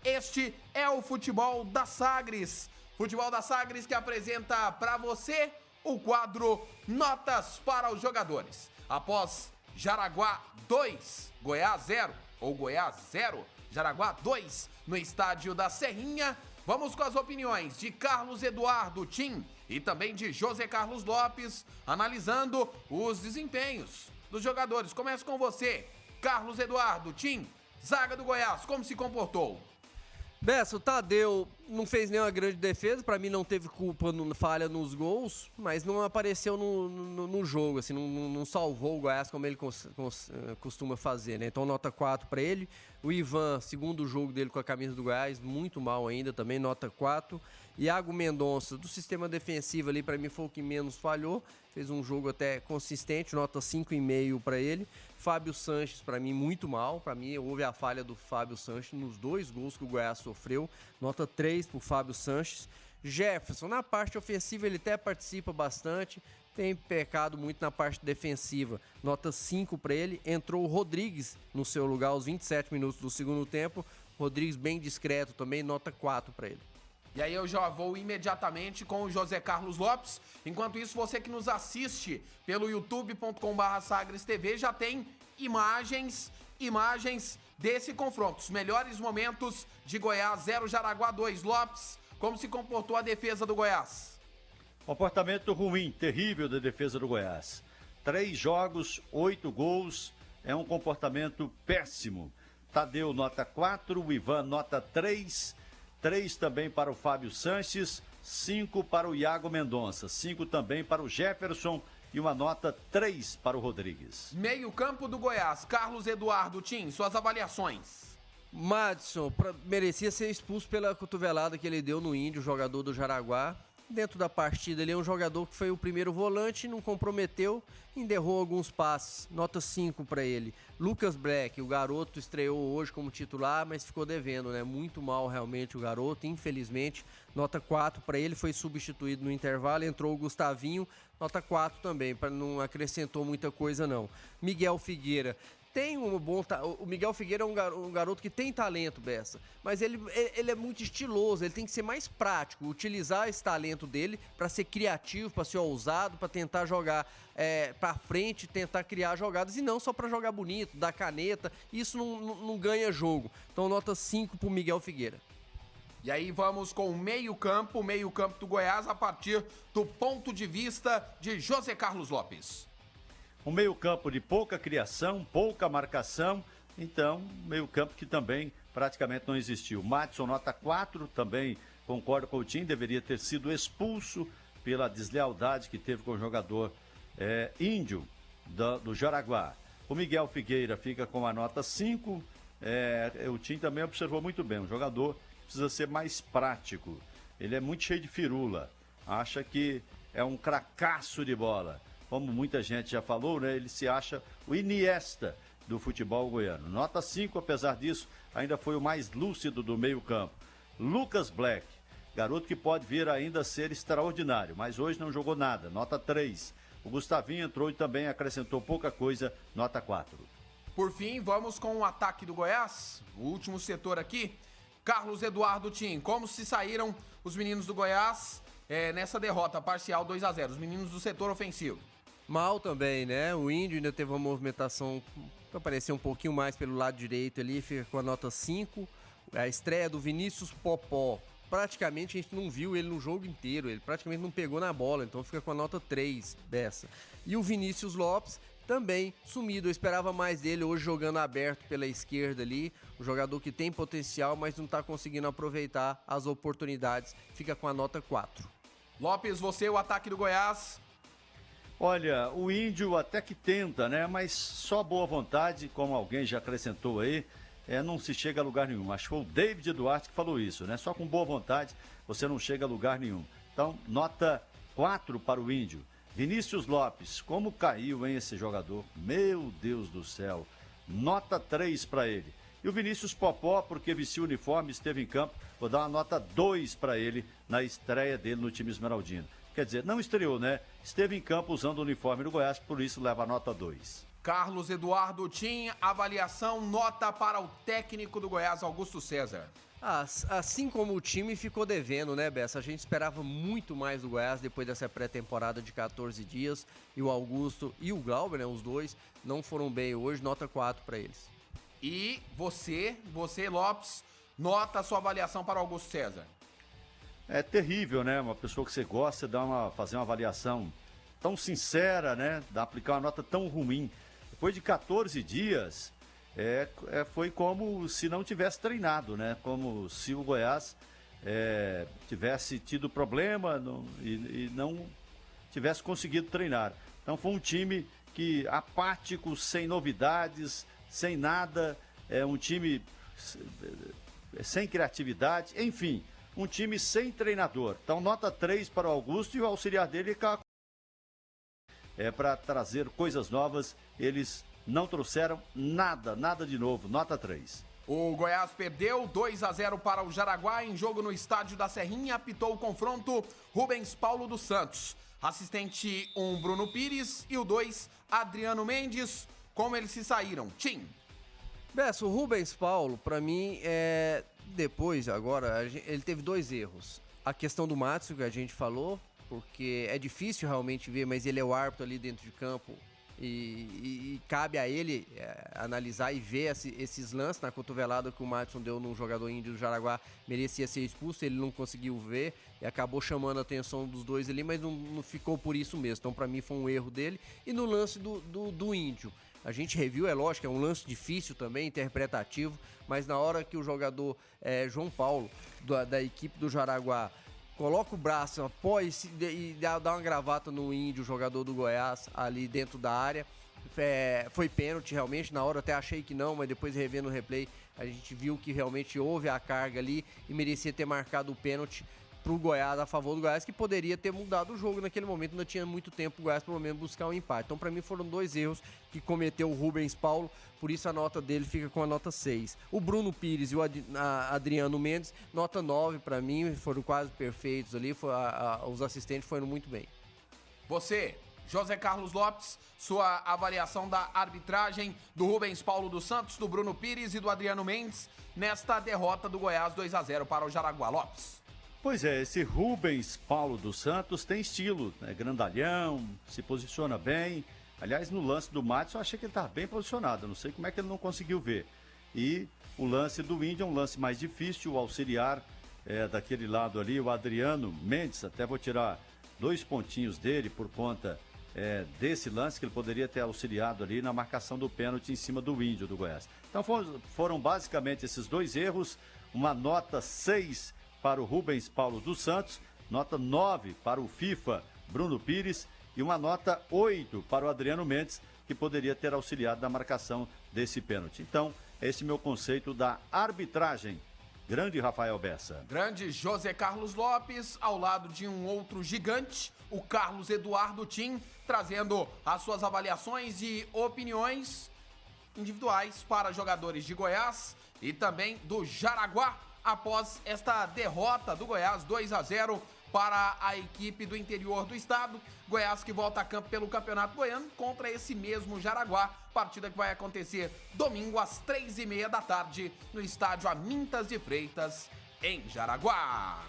Este é o Futebol da Sagres. Futebol da Sagres que apresenta para você o quadro Notas para os Jogadores. Após Jaraguá 2, Goiás 0, ou Goiás 0, Jaraguá 2, no estádio da Serrinha, vamos com as opiniões de Carlos Eduardo Tim e também de José Carlos Lopes, analisando os desempenhos dos jogadores. Começo com você, Carlos Eduardo Tim, zaga do Goiás, como se comportou? Bessa, o Tadeu não fez nenhuma grande defesa, pra mim não teve culpa, falha nos gols, mas não apareceu no jogo, assim, não salvou o Goiás como ele costuma fazer, né? Então nota 4 pra ele. O Ivan, segundo jogo dele com a camisa do Goiás, muito mal ainda, também nota 4. Iago Mendonça, do sistema defensivo ali, pra mim foi o que menos falhou, fez um jogo até consistente, nota 5,5 pra ele. Fábio Sanches, pra mim, muito mal, pra mim houve a falha do Fábio Sanches nos 2 gols que o Goiás sofreu, nota 3 pro Fábio Sanches. Jefferson, na parte ofensiva ele até participa bastante, tem pecado muito na parte defensiva, nota 5 para ele. Entrou o Rodrigues no seu lugar aos 27 minutos do segundo tempo, Rodrigues bem discreto também, nota 4 para ele. E aí eu já vou imediatamente com o José Carlos Lopes. Enquanto isso, você que nos assiste pelo youtube.com/SagresTV já tem imagens desse confronto. Os melhores momentos de Goiás 0, Jaraguá 2. Lopes, como se comportou a defesa do Goiás? Comportamento ruim, terrível da defesa do Goiás. 3 jogos, 8 gols, é um comportamento péssimo. Tadeu, nota 4, o Ivan, nota 3. 3 também para o Fábio Sanches, 5 para o Iago Mendonça, 5 também para o Jefferson e uma nota 3 para o Rodrigues. Meio campo do Goiás, Carlos Eduardo Tim, suas avaliações. Madison merecia ser expulso pela cotovelada que ele deu no Índio, jogador do Jaraguá. Dentro da partida ele é um jogador que foi o primeiro volante, não comprometeu, enterrou alguns passes, nota 5 para ele. Lucas Black, o garoto estreou hoje como titular, mas ficou devendo, né? Muito mal realmente o garoto, infelizmente, nota 4 para ele, foi substituído no intervalo, entrou o Gustavinho, nota 4 também, não acrescentou muita coisa não. Miguel Figueira, tem um bom... O Miguel Figueira é um garoto que tem talento, Bessa, mas ele é muito estiloso, ele tem que ser mais prático, utilizar esse talento dele para ser criativo, para ser ousado, para tentar jogar para frente, tentar criar jogadas e não só para jogar bonito, dar caneta, isso não ganha jogo. Então nota 5 pro Miguel Figueira. E aí vamos com o meio-campo do Goiás a partir do ponto de vista de José Carlos Lopes. Um meio-campo de pouca criação, pouca marcação, então, meio-campo que também praticamente não existiu. Madison, nota 4, também concordo com o Tim, deveria ter sido expulso pela deslealdade que teve com o jogador índio do Jaraguá. O Miguel Figueira fica com a nota 5, o Tim também observou muito bem, um jogador que precisa ser mais prático, ele é muito cheio de firula, acha que é um cracaço de bola. Como muita gente já falou, né? Ele se acha o Iniesta do futebol goiano. Nota 5, apesar disso, ainda foi o mais lúcido do meio-campo. Lucas Black, garoto que pode vir ainda a ser extraordinário, mas hoje não jogou nada, nota 3. O Gustavinho entrou e também acrescentou pouca coisa, nota 4. Por fim, vamos com o ataque do Goiás, o último setor aqui. Carlos Eduardo Tim, como se saíram os meninos do Goiás nessa derrota parcial 2-0, os meninos do setor ofensivo? Mal também, né? O Índio ainda teve uma movimentação que apareceu um pouquinho mais pelo lado direito ali, fica com a nota 5. A estreia do Vinícius Popó, praticamente a gente não viu ele no jogo inteiro, ele praticamente não pegou na bola, então fica com a nota 3 dessa. E o Vinícius Lopes também sumido, eu esperava mais dele hoje jogando aberto pela esquerda ali, um jogador que tem potencial, mas não está conseguindo aproveitar as oportunidades, fica com a nota 4. Lopes, você, o ataque do Goiás? Olha, o Índio até que tenta, né? Mas só boa vontade, como alguém já acrescentou aí, não se chega a lugar nenhum. Acho que foi o David Duarte que falou isso, né? Só com boa vontade você não chega a lugar nenhum. Então, nota 4 para o Índio. Vinícius Lopes, como caiu, hein, esse jogador? Meu Deus do céu. Nota 3 para ele. E o Vinícius Popó, porque vestiu o uniforme, esteve em campo, vou dar uma nota 2 para ele na estreia dele no time esmeraldino. Quer dizer, não estreou, né? Esteve em campo usando o uniforme do Goiás, por isso leva a nota 2. Carlos Eduardo Tim, avaliação, nota para o técnico do Goiás, Augusto César. Assim como o time ficou devendo, né, Bessa? A gente esperava muito mais do Goiás depois dessa pré-temporada de 14 dias. E o Augusto e o Glauber, né, os dois, não foram bem hoje. Nota 4 para eles. E você, Lopes, nota a sua avaliação para o Augusto César. É terrível, né? Uma pessoa que você gosta fazer uma avaliação tão sincera, né? Aplicar uma nota tão ruim. Depois de 14 dias... foi como se não tivesse treinado, né? Como se o Goiás tivesse tido problema e não tivesse conseguido treinar. Então foi um time que apático, sem novidades, sem nada, um time sem criatividade, enfim, um time sem treinador. Então nota 3 para o Augusto e o auxiliar dele para trazer coisas novas, eles não trouxeram nada de novo. Nota 3. O Goiás perdeu 2-0 para o Jaraguá em jogo no estádio da Serrinha. Apitou o confronto Rubens Paulo dos Santos. Assistente 1, Bruno Pires, e o 2, Adriano Mendes. Como eles se saíram? Tim. Bessa, o Rubens Paulo, pra mim, depois, agora, ele teve 2 erros. A questão do Matson, que a gente falou, porque é difícil realmente ver, mas ele é o árbitro ali dentro de campo. E cabe a ele analisar e ver esses lances na cotovelada que o Madison deu num jogador índio do Jaraguá, merecia ser expulso, ele não conseguiu ver e acabou chamando a atenção dos dois ali, mas não ficou por isso mesmo. Então pra mim foi um erro dele. E no lance do índio, a gente reviu, é lógico, é um lance difícil também, interpretativo, mas na hora que o jogador João Paulo, da equipe do Jaraguá, coloca o braço, apoia e dá uma gravata no índio, jogador do Goiás, ali dentro da área. Foi pênalti, realmente. Na hora até achei que não, mas depois revendo o replay, a gente viu que realmente houve a carga ali e merecia ter marcado o pênalti pro Goiás, a favor do Goiás, que poderia ter mudado o jogo naquele momento. Ainda tinha muito tempo o Goiás, pelo menos, buscar um empate. Então, para mim, foram 2 erros que cometeu o Rubens Paulo, por isso a nota dele fica com a nota 6. O Bruno Pires e o Adriano Mendes, nota 9 para mim, foram quase perfeitos ali, os assistentes foram muito bem. Você, José Carlos Lopes, sua avaliação da arbitragem do Rubens Paulo dos Santos, do Bruno Pires e do Adriano Mendes nesta derrota do Goiás 2-0 para o Jaraguá. Lopes. Pois é, esse Rubens Paulo dos Santos tem estilo, né? Grandalhão, se posiciona bem. Aliás, no lance do Matos, eu achei que ele estava bem posicionado, não sei como é que ele não conseguiu ver. E o lance do Índio é um lance mais difícil, o auxiliar daquele lado ali, o Adriano Mendes, até vou tirar 2 pontinhos dele por conta desse lance, que ele poderia ter auxiliado ali na marcação do pênalti em cima do Índio do Goiás. Então foram basicamente esses 2 erros, uma nota 6 para o Rubens Paulo dos Santos, nota 9 para o FIFA Bruno Pires e uma nota 8 para o Adriano Mendes, que poderia ter auxiliado na marcação desse pênalti. Então, esse é o meu conceito da arbitragem. Grande Rafael Bessa. Grande José Carlos Lopes, ao lado de um outro gigante, o Carlos Eduardo Tim, trazendo as suas avaliações e opiniões individuais para jogadores de Goiás e também do Jaraguá, após esta derrota do Goiás 2-0 para a equipe do interior do estado. Goiás que volta a campo pelo Campeonato Goiano contra esse mesmo Jaraguá, partida que vai acontecer domingo às 3h30 da tarde no estádio Amintas de Freitas, em Jaraguá.